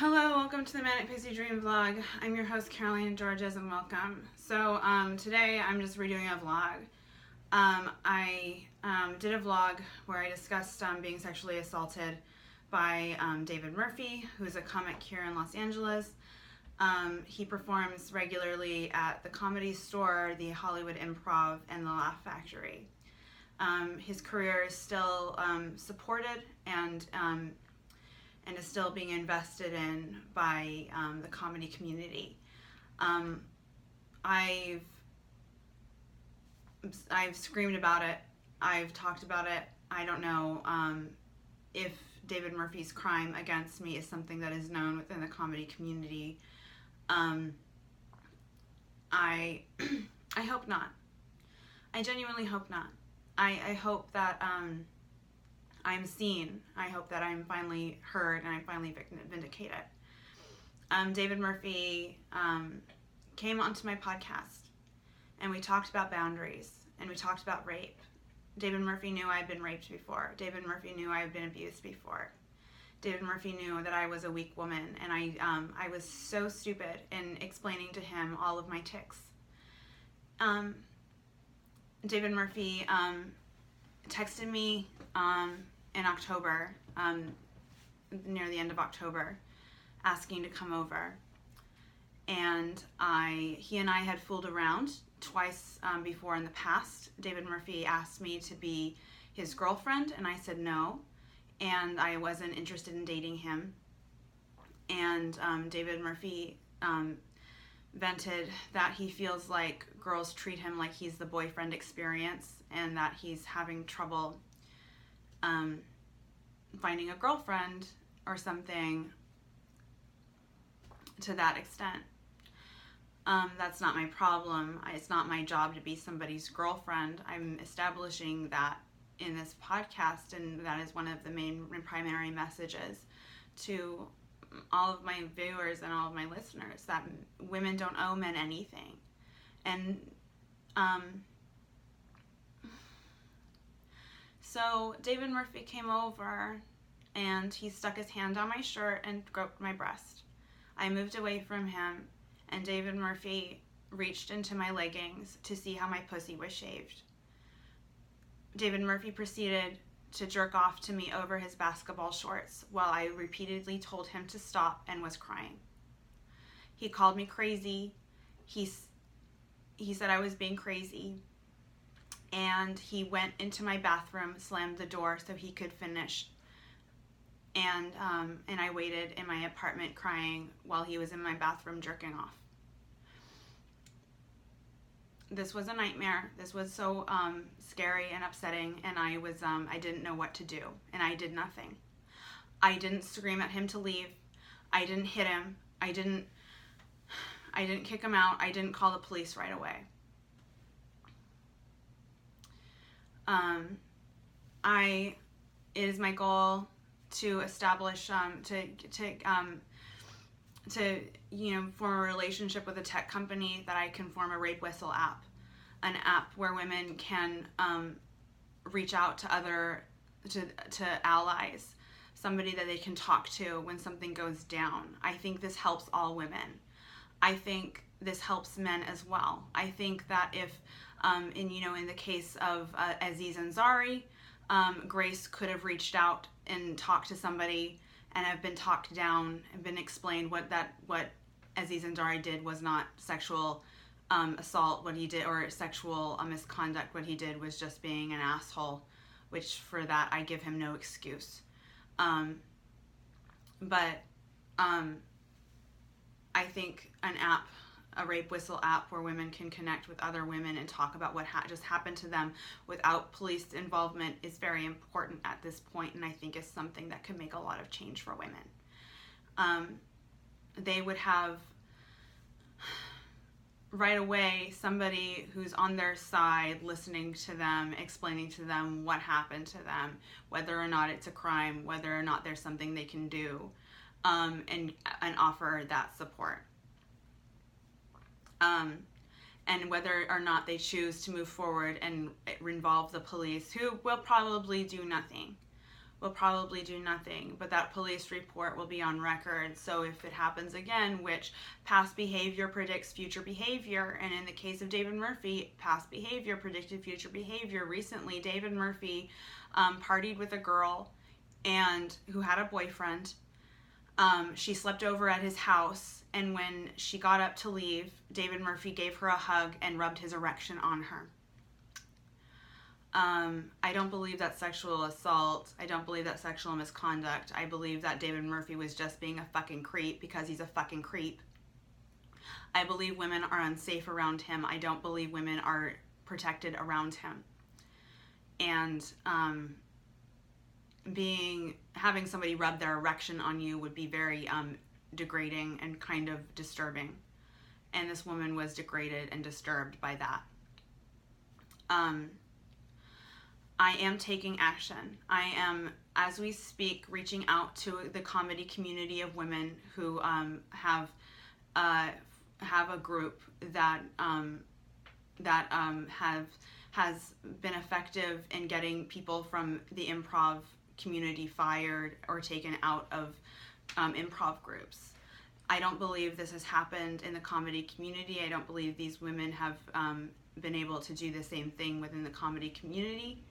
Hello, welcome to the Manic Pixie Dream Vlog. I'm your host, Caroline Georges, and welcome. So today I'm just redoing a vlog. I did a vlog where I discussed being sexually assaulted by David Murphy, who's a comic here in Los Angeles. He performs regularly at the Comedy Store, the Hollywood Improv, and the Laugh Factory. His career is still supported and is still being invested in by the comedy community. I've screamed about it. I've talked about it. I don't know if David Murphy's crime against me is something that is known within the comedy community. I hope not. I genuinely hope not. I hope that I'm seen. I hope that I'm finally heard and I'm finally vindicated. David Murphy came onto my podcast and we talked about boundaries and we talked about rape. David Murphy knew I had been raped before. David Murphy knew I had been abused before. David Murphy knew that I was a weak woman, and I was so stupid in explaining to him all of my tics. David Murphy texted me in October, near the end of October, asking to come over. And he and I had fooled around twice before in the past. David Murphy asked me to be his girlfriend, and I said no, and I wasn't interested in dating him. And David Murphy vented that he feels like girls treat him like he's the boyfriend experience, and that he's having trouble finding a girlfriend or something to that extent. That's not my problem. It's not my job to be somebody's girlfriend. I'm establishing that in this podcast, and that is one of the main and primary messages to all of my viewers and all of my listeners, that women don't owe men anything. And so David Murphy came over and he stuck his hand on my shirt and groped my breast. I moved away from him, and David Murphy reached into my leggings to see how my pussy was shaved. David Murphy proceeded to jerk off to me over his basketball shorts while I repeatedly told him to stop and was crying. He called me crazy. He said I was being crazy. And he went into my bathroom, slammed the door so he could finish. And I waited in my apartment crying while he was in my bathroom jerking off. This was a nightmare. This was so scary and upsetting, and I didn't know what to do, and I did nothing. I didn't scream at him to leave. I didn't hit him. I didn't kick him out. I didn't call the police right away. It is my goal to establish form a relationship with a tech company that I can form a rape whistle app, an app where women can reach out to allies, somebody that they can talk to when something goes down. I think this helps all women. I think this helps men as well. I think that if in the case of Aziz Ansari, Grace could have reached out and talked to somebody and have been talked down and been explained what Aziz Ansari did was not sexual assault. What he did, or sexual misconduct, what he did was just being an asshole, which for that I give him no excuse. But I think an app, a rape whistle app where women can connect with other women and talk about what just happened to them without police involvement is very important at this point, and I think is something that could make a lot of change for women. They would have right away somebody who's on their side, listening to them, explaining to them what happened to them, whether or not it's a crime, whether or not there's something they can do, and offer that support. And whether or not they choose to move forward and involve the police, who will probably do nothing, will probably do nothing, but that police report will be on record. So if it happens again, which past behavior predicts future behavior, and in the case of David Murphy, past behavior predicted future behavior. Recently, David Murphy partied with a girl and who had a boyfriend. She slept over at his house, and when she got up to leave, David Murphy gave her a hug and rubbed his erection on her. I don't believe that's sexual assault. I don't believe that's sexual misconduct. I believe that David Murphy was just being a fucking creep because he's a fucking creep. I believe women are unsafe around him. I don't believe women are protected around him. And having somebody rub their erection on you would be very degrading and kind of disturbing. And this woman was degraded and disturbed by that. I am taking action. I am, as we speak, reaching out to the comedy community of women who have a group that has been effective in getting people from the improv community fired or taken out of improv groups. I don't believe this has happened in the comedy community. I don't believe these women have been able to do the same thing within the comedy community.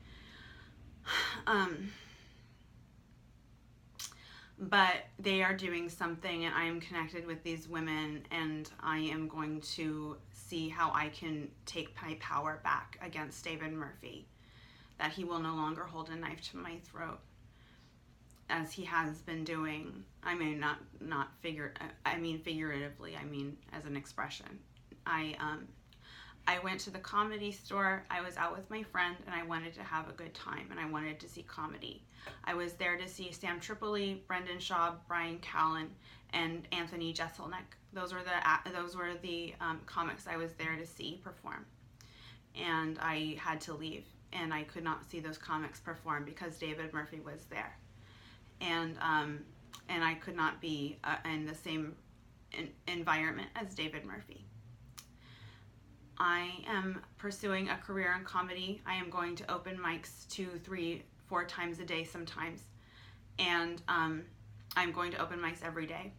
But they are doing something, and I am connected with these women, and I am going to see how I can take my power back against David Murphy, that he will no longer hold a knife to my throat as he has been doing. I mean, figuratively, I mean as an expression. I went to the Comedy Store. I was out with my friend, and I wanted to have a good time, and I wanted to see comedy. I was there to see Sam Tripoli, Brendan Schaub, Brian Callen, and Anthony Jeselnik. Those were the comics I was there to see perform. And I had to leave, and I could not see those comics perform because David Murphy was there. And I could not be in the same environment as David Murphy. I am pursuing a career in comedy. I am going to open mics 2, 3, 4 times a day sometimes. And I'm going to open mics every day.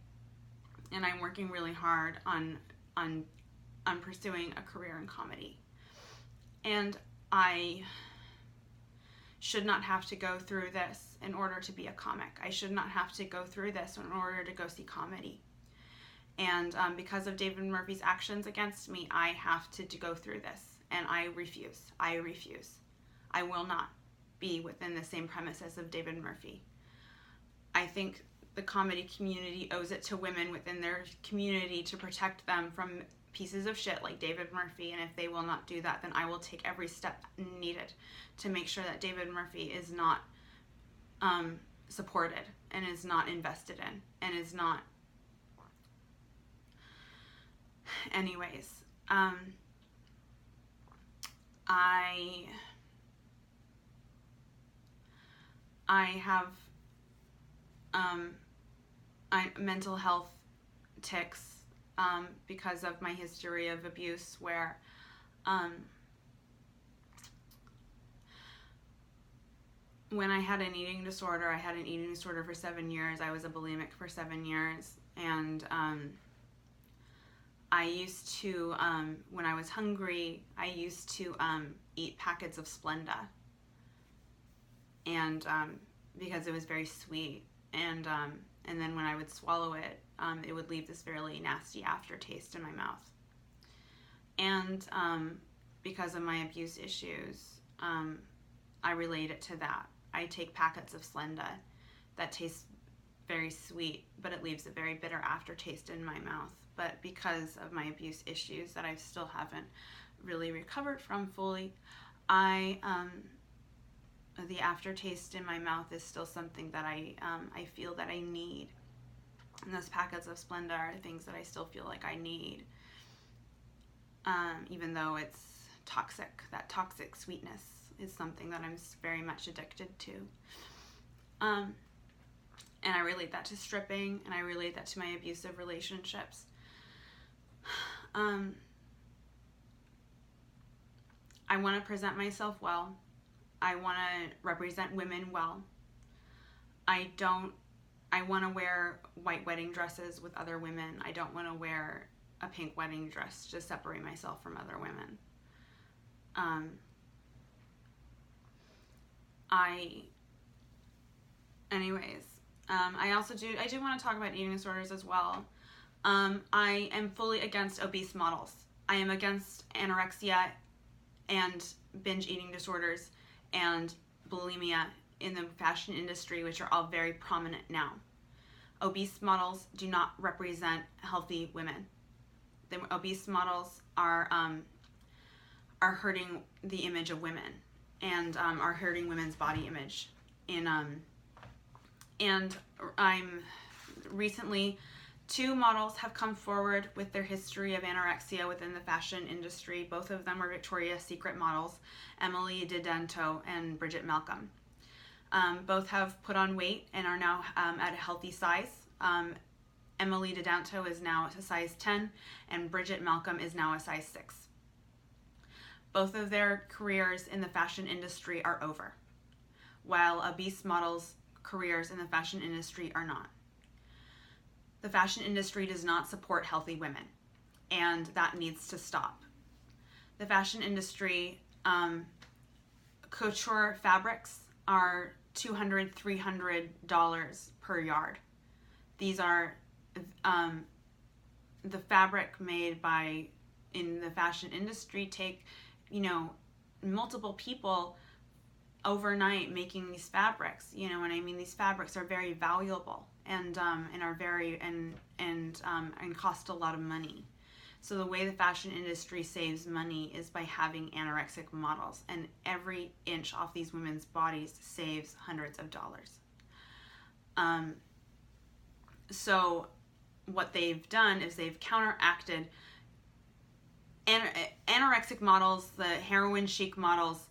And I'm working really hard on pursuing a career in comedy. And I should not have to go through this in order to be a comic. I should not have to go through this in order to go see comedy. And because of David Murphy's actions against me, I have to go through this. And I refuse. I refuse. I will not be within the same premises of David Murphy. I think the comedy community owes it to women within their community to protect them from pieces of shit like David Murphy. And if they will not do that, then I will take every step needed to make sure that David Murphy is not supported and is not invested in and is not... Anyways, I have mental health tics because of my history of abuse, where when I had an eating disorder, for 7 years. I was a bulimic for 7 years, and I used to, when I was hungry, I used to eat packets of Splenda, and because it was very sweet, and then when I would swallow it, it would leave this fairly nasty aftertaste in my mouth. And because of my abuse issues, I relate it to that. I take packets of Splenda that taste very sweet, but it leaves a very bitter aftertaste in my mouth. But because of my abuse issues that I still haven't really recovered from fully, the aftertaste in my mouth is still something that I feel that I need. And those packets of Splenda are things that I still feel like I need, even though it's toxic. That toxic sweetness is something that I'm very much addicted to. And I relate that to stripping, and I relate that to my abusive relationships. I want to present myself well. I want to represent women well. I want to wear white wedding dresses with other women. I don't want to wear a pink wedding dress to separate myself from other women. I do want to talk about eating disorders as well. I am fully against obese models. I am against anorexia and binge eating disorders and bulimia in the fashion industry, which are all very prominent now. Obese models do not represent healthy women. The obese models are hurting the image of women and are hurting women's body image. And I'm recently, 2 models have come forward with their history of anorexia within the fashion industry. Both of them are Victoria's Secret models, Emily Didento and Bridget Malcolm. Both have put on weight and are now at a healthy size. Emily Didento is now a size 10 and Bridget Malcolm is now a size 6. Both of their careers in the fashion industry are over, while obese models' careers in the fashion industry are not. The fashion industry does not support healthy women, and that needs to stop. The fashion industry, couture fabrics are $200, $300 per yard. These are the fabric made by, in the fashion industry, take, multiple people overnight making these fabrics. What I mean? These fabrics are very valuable and are very and cost a lot of money. So the way the fashion industry saves money is by having anorexic models, and every inch off these women's bodies saves hundreds of dollars. So what they've done is they've counteracted anorexic models. The heroin chic models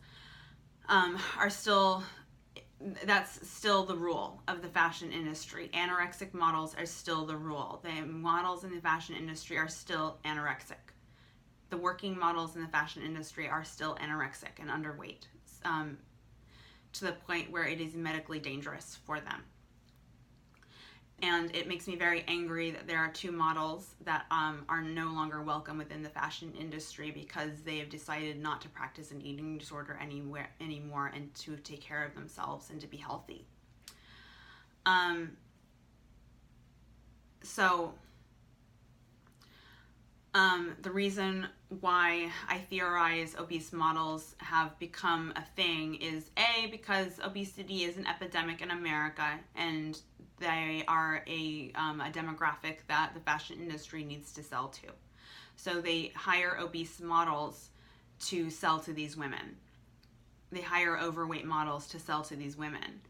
that's still the rule of the fashion industry. Anorexic models are still the rule. The models in the fashion industry are still anorexic. The working models in the fashion industry are still anorexic and underweight, to the point where it is medically dangerous for them. And it makes me very angry that there are 2 models that are no longer welcome within the fashion industry because they have decided not to practice an eating disorder anymore and to take care of themselves and to be healthy. The reason why I theorize obese models have become a thing is because obesity is an epidemic in America, and they are a demographic that the fashion industry needs to sell to. So they hire obese models to sell to these women. They hire overweight models to sell to these women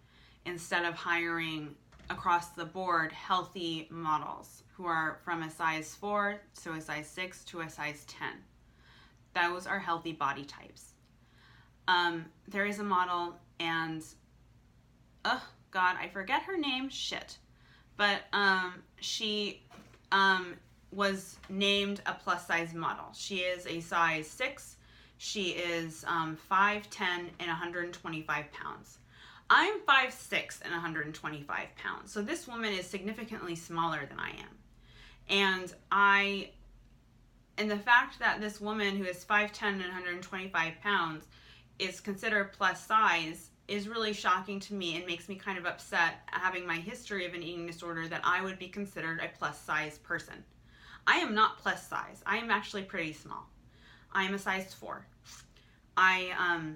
instead of hiring across the board healthy models who are from a size 4 to a size 6 to a size 10. Those are healthy body types. There is a model, and God, I forget her name, but she was named a plus size model. She is a size 6. She is 5'10" and 125 pounds. I'm 5'6" and 125 pounds, so this woman is significantly smaller than I am. And the fact that this woman who is 5'10" and 125 pounds is considered plus size is really shocking to me and makes me kind of upset, having my history of an eating disorder, that I would be considered a plus size person. I am not plus size. I am actually pretty small. I am a size 4. I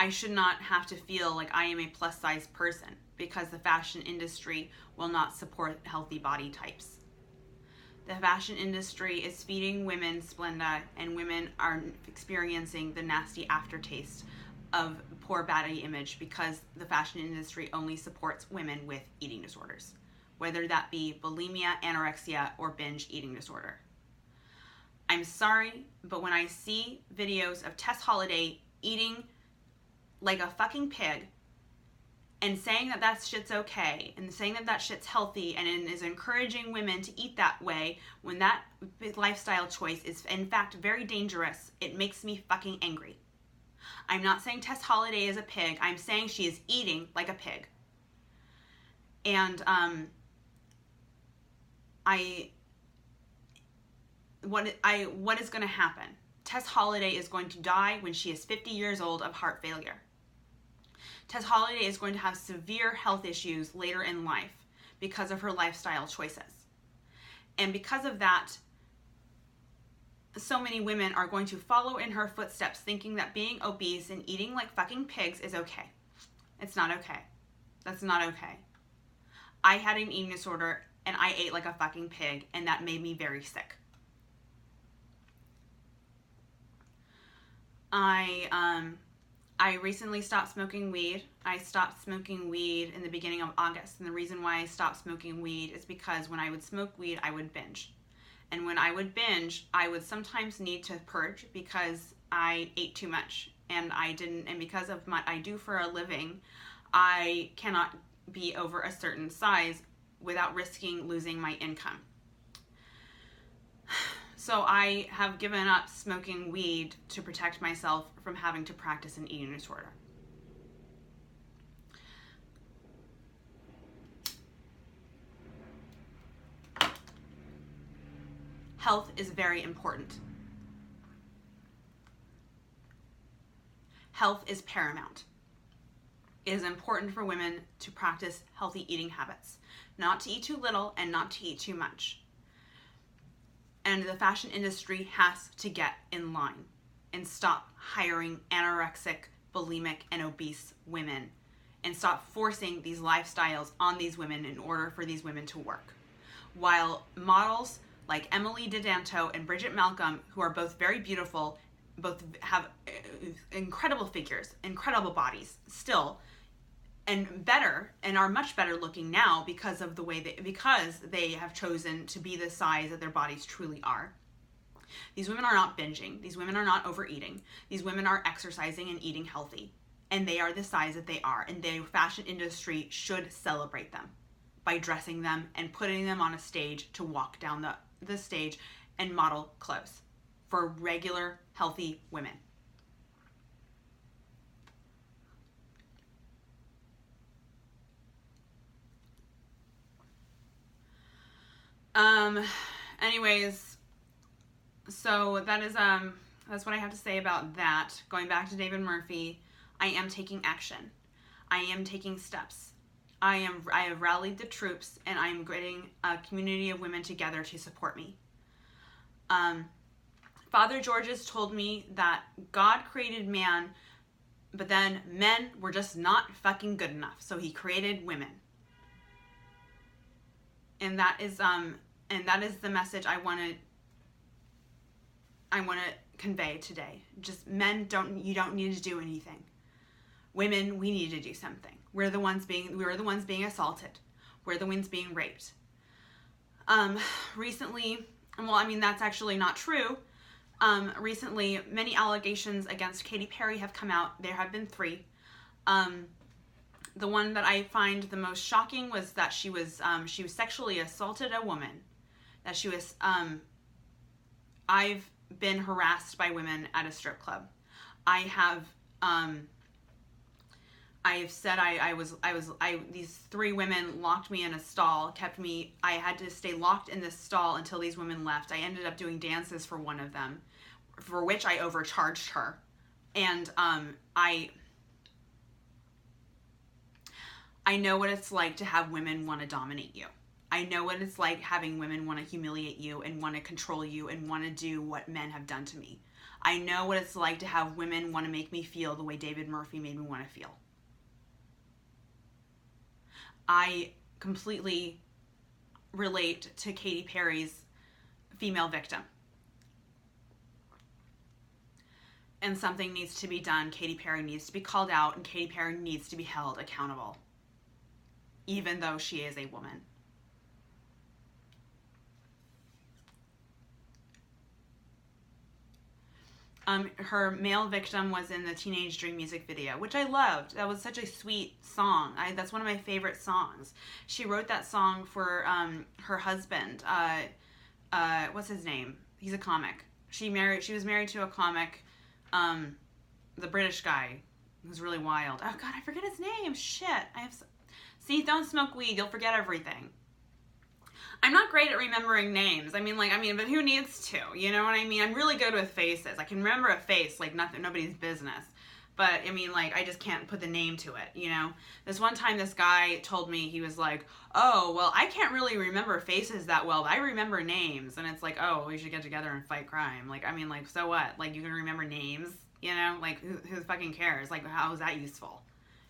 should not have to feel like I am a plus size person because the fashion industry will not support healthy body types. The fashion industry is feeding women Splenda, and women are experiencing the nasty aftertaste of poor body image because the fashion industry only supports women with eating disorders, whether that be bulimia, anorexia, or binge eating disorder. I'm sorry, but when I see videos of Tess Holliday eating like a fucking pig and saying that that shit's okay and saying that that shit's healthy and is encouraging women to eat that way when that lifestyle choice is in fact very dangerous, it makes me fucking angry. I'm not saying Tess Holliday is a pig. I'm saying she is eating like a pig. And what is going to happen? Tess Holliday is going to die when she is 50 years old of heart failure. Tess Holliday is going to have severe health issues later in life because of her lifestyle choices. And because of that, so many women are going to follow in her footsteps thinking that being obese and eating like fucking pigs is okay. It's not okay. That's not okay. I had an eating disorder and I ate like a fucking pig, and that made me very sick. I recently stopped smoking weed. I stopped smoking weed in the beginning of August. And the reason why I stopped smoking weed is because when I would smoke weed, I would binge. And when I would binge, I would sometimes need to purge because I ate too much. And because of what I do for a living, I cannot be over a certain size without risking losing my income. So I have given up smoking weed to protect myself from having to practice an eating disorder. Health is very important. Health is paramount. It is important for women to practice healthy eating habits, not to eat too little and not to eat too much. And the fashion industry has to get in line and stop hiring anorexic, bulimic, and obese women and stop forcing these lifestyles on these women in order for these women to work. While models like Emily Dedanto and Bridget Malcolm, who are both very beautiful, both have incredible figures, incredible bodies still, and better, and are much better looking now because of the way because they have chosen to be the size that their bodies truly are. These women are not binging. These women are not overeating. These women are exercising and eating healthy. And they are the size that they are. And the fashion industry should celebrate them by dressing them and putting them on a stage to walk down the stage and model clothes for regular, healthy women. Anyways, so that's what I have to say about that. Going back to David Murphy, I am taking action. I am taking steps. I have rallied the troops, and I am getting a community of women together to support me. Father Georges told me that God created man, but then men were just not fucking good enough, so he created women. And that is the message I want to convey today. Just men you don't need to do anything. Women, we need to do something. We're the ones being assaulted. We're the ones being raped. Recently, that's actually not true. Recently, many allegations against Katy Perry have come out. There have been 3. The one that I find the most shocking was that she was sexually assaulted a woman. That she was, I've been harassed by women at a strip club. I have said these 3 women locked me in a stall, I had to stay locked in this stall until these women left. I ended up doing dances for one of them, for which I overcharged her. And, I know what it's like to have women want to dominate you. I know what it's like having women want to humiliate you and want to control you and want to do what men have done to me. I know what it's like to have women want to make me feel the way David Murphy made me want to feel. I completely relate to Katy Perry's female victim. And something needs to be done. Katy Perry needs to be called out, and Katy Perry needs to be held accountable, even though she is a woman. Her male victim was in the Teenage Dream music video, which I loved. That was such a sweet song. That's one of my favorite songs. She wrote that song for her husband. What's his name? He's a comic. She was married to a comic, the British guy who's really wild. Oh God, I forget his name. Shit. See, don't smoke weed. You'll forget everything. I'm not great at remembering names. But who needs to? You know what I mean? I'm really good with faces. I can remember a face like nobody's business. But, I just can't put the name to it, you know? This one time, this guy told me, he was like, oh, well, I can't really remember faces that well, but I remember names. And it's like, oh, we should get together and fight crime. So what? You can remember names, you know? Who fucking cares? How is that useful?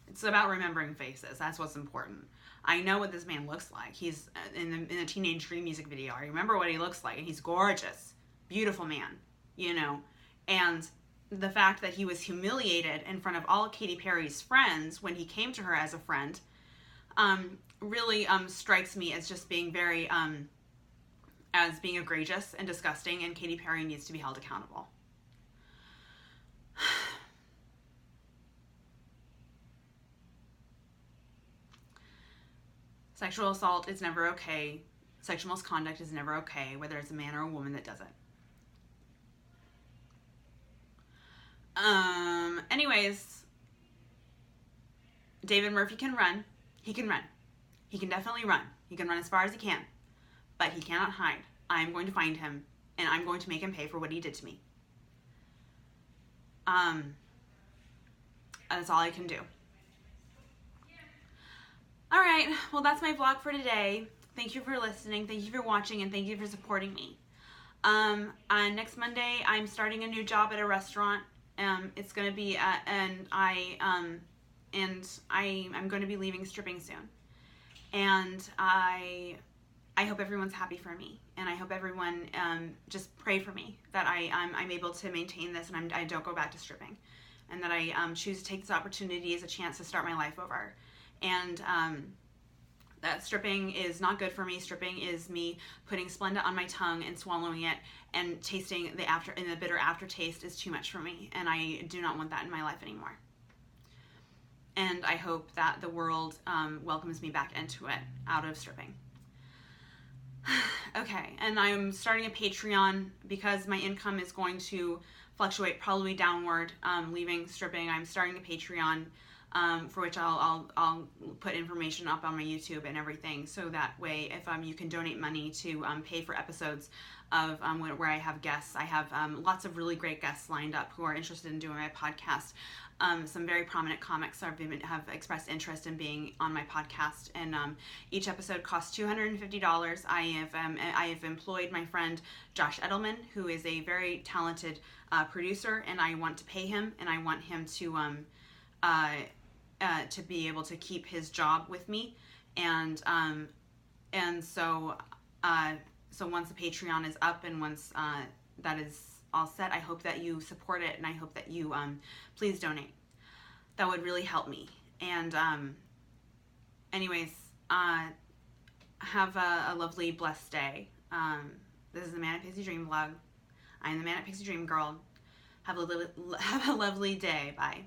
It's about remembering faces. That's what's important. I know what this man looks like. He's in a Teenage Dream music video. I remember what he looks like, and he's gorgeous. Beautiful man, you know? And the fact that he was humiliated in front of all of Katy Perry's friends when he came to her as a friend really strikes me as just being very, as being egregious and disgusting, and Katy Perry needs to be held accountable. Sexual assault is never okay. Sexual misconduct is never okay, whether it's a man or a woman that does it. Anyways, David Murphy can run. He can run. He can definitely run. He can run as far as he can, but he cannot hide. I'm going to find him, and I'm going to make him pay for what he did to me. That's all I can do. All right, well, that's my vlog for today. Thank you for listening. Thank you for watching, and thank you for supporting me. Next Monday, I'm starting a new job at a restaurant. It's going to be I'm going to be leaving stripping soon. And I hope everyone's happy for me, and I hope everyone just pray for me that I'm able to maintain this, and I don't go back to stripping, and that I choose to take this opportunity as a chance to start my life over. And that stripping is not good for me. Stripping is me putting Splenda on my tongue and swallowing it and tasting the bitter aftertaste is too much for me, and I do not want that in my life anymore. And I hope that the world welcomes me back into it out of stripping. Okay, and I'm starting a Patreon because my income is going to fluctuate probably downward leaving stripping. I'm starting a Patreon for which I'll put information up on my YouTube and everything, so that way if you can donate money to pay for episodes of where I have guests. I have lots of really great guests lined up who are interested in doing my podcast. Some very prominent comics have expressed interest in being on my podcast, and each episode costs $250. I have employed my friend Josh Edelman, who is a very talented producer, and I want to pay him, and I want him to be able to keep his job with me, and so once the Patreon is up and once that is all set, I hope that you support it, and I hope that you please donate. That would really help me. And anyways, have a lovely, blessed day. This is the Manic Pixie Dream vlog. I'm the Manic Pixie Dream girl. Have a lovely day. Bye.